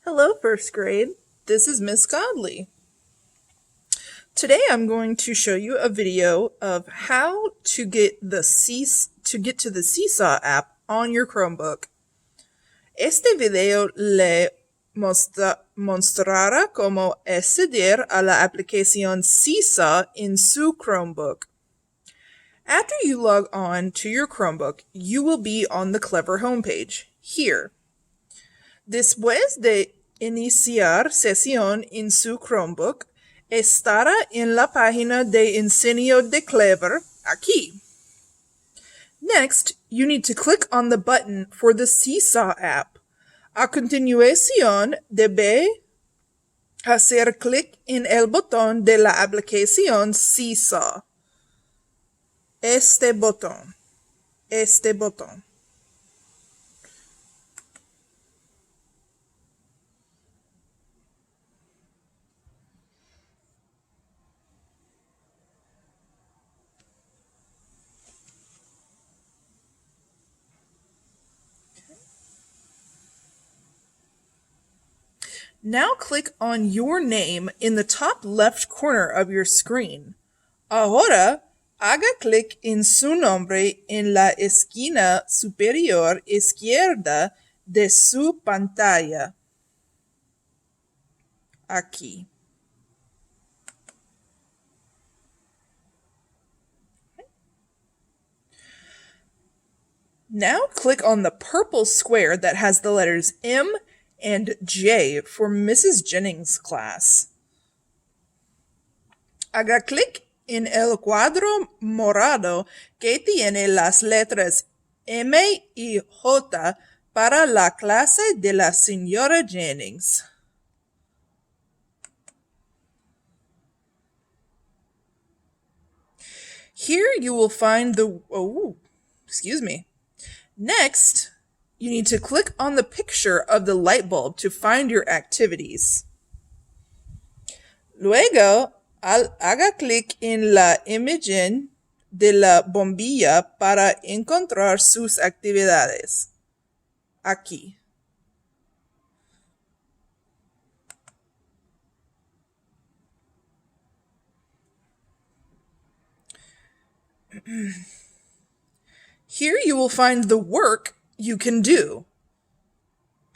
Hello, first grade. This is Miss Godley. Today I'm going to show you a video of how to get to the Seesaw app on your Chromebook. Este video le mostrará cómo acceder a la aplicación Seesaw in su Chromebook. After you log on to your Chromebook, you will be on the Clever homepage, here. Después de iniciar sesión en su Chromebook, estará en la página de enseño de Clever, aquí. Next, you need to click on the button for the Seesaw app. A continuación, debe hacer clic en el botón de la aplicación Seesaw. Este botón. Now click on your name in the top left corner of your screen. Ahora, haga clic en su nombre en la esquina superior izquierda de su pantalla. Aquí. Now click on the purple square that has the letters M and J for Mrs. Jennings' class. Haga clic en el cuadro morado que tiene las letras M y J para la clase de la señora Jennings. Here you will find the... Next, you need to click on the picture of the light bulb to find your activities. Luego, haga clic en la imagen de la bombilla para encontrar sus actividades. Aquí. Here you will find the work you can do.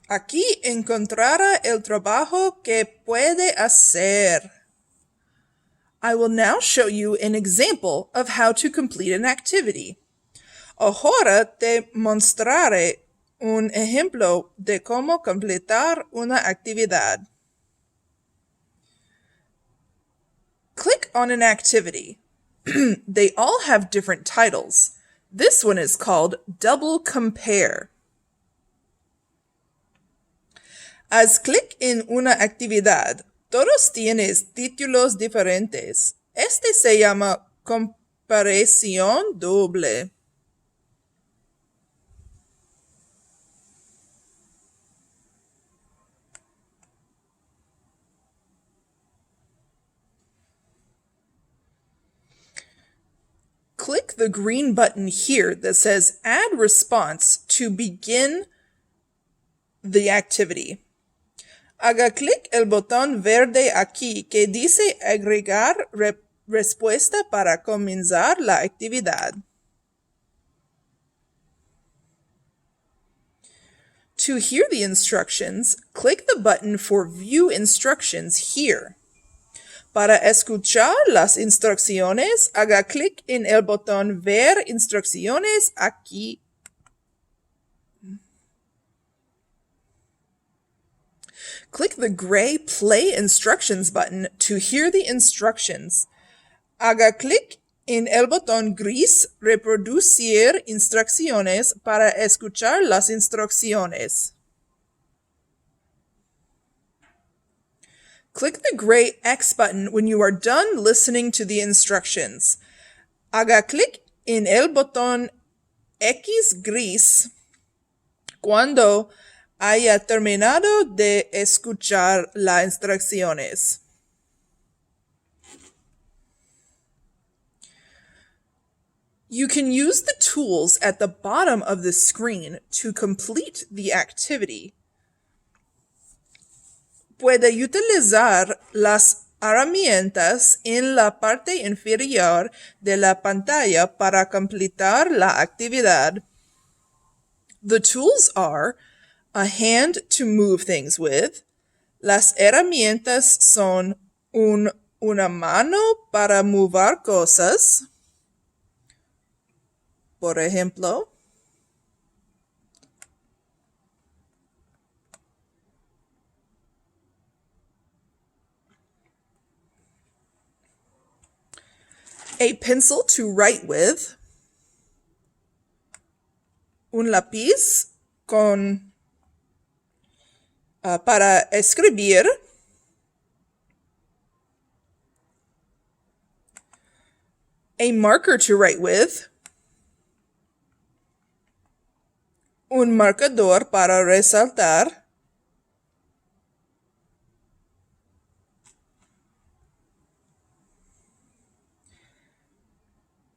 Aquí encontrará el trabajo que puede hacer. I will now show you an example of how to complete an activity. Ahora te mostraré un ejemplo de cómo completar una actividad. Click on an activity. They all have different titles. This one is called Double Compare. Haz clic en una actividad. Todos tienen títulos diferentes. Este se llama comparación doble. Click the green button here that says Add Response to begin the activity. Haga clic el botón verde aquí que dice Agregar respuesta para comenzar la actividad. To hear the instructions, click the button for View Instructions here. Para escuchar las instrucciones, haga clic en el botón Ver instrucciones aquí. Click the gray Play Instructions button to hear the instructions. Haga clic en el botón gris Reproducir instrucciones para escuchar las instrucciones. Click the gray X button when you are done listening to the instructions. Haga clic en el botón X gris cuando haya terminado de escuchar las instrucciones. You can use the tools at the bottom of the screen to complete the activity. Puede utilizar las herramientas en la parte inferior de la pantalla para completar la actividad. The tools are a hand to move things with. Las herramientas son una mano para mover cosas. Por ejemplo, a pencil to write with. Un lápiz para escribir. A marker to write with. Un marcador para resaltar.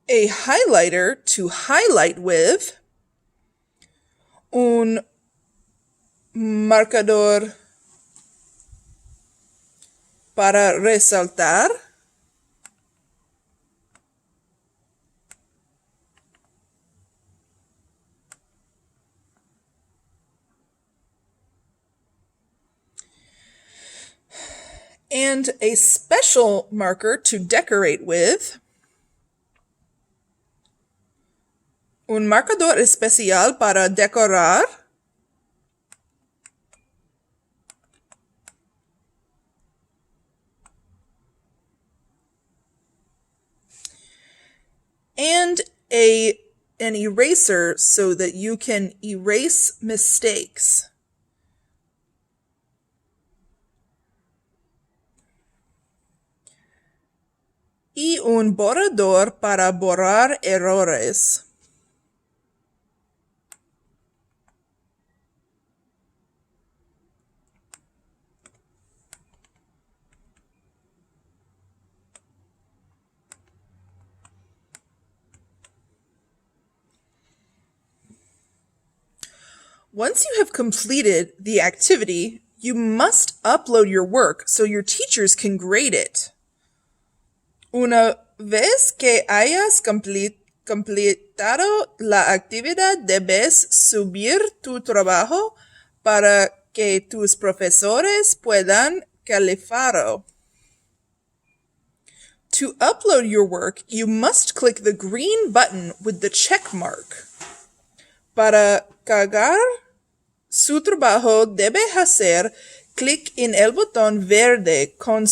A highlighter to highlight with. Un marcador para resaltar. And a special marker to decorate with. Un marcador especial para decorar. And an eraser so that you can erase mistakes. Y un borrador para borrar errores. Once you have completed the activity, you must upload your work so your teachers can grade it. Una vez que hayas completado la actividad, debes subir tu trabajo para que tus profesores puedan calificarlo. To upload your work, you must click the green button with the check mark. Para cargar su trabajo, debe hacer clic en el botón verde con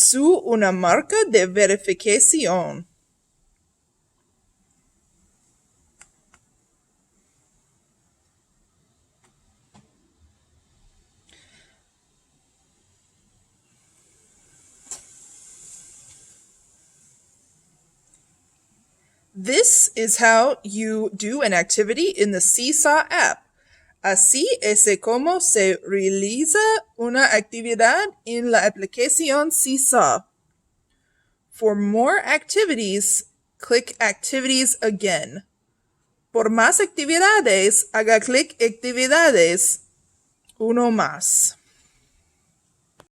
una marca de verificación. This is how you do an activity in the Seesaw app. Así es como se realiza una actividad en la aplicación Seesaw. For more activities, click Activities again. Por más actividades, haga clic Actividades uno más.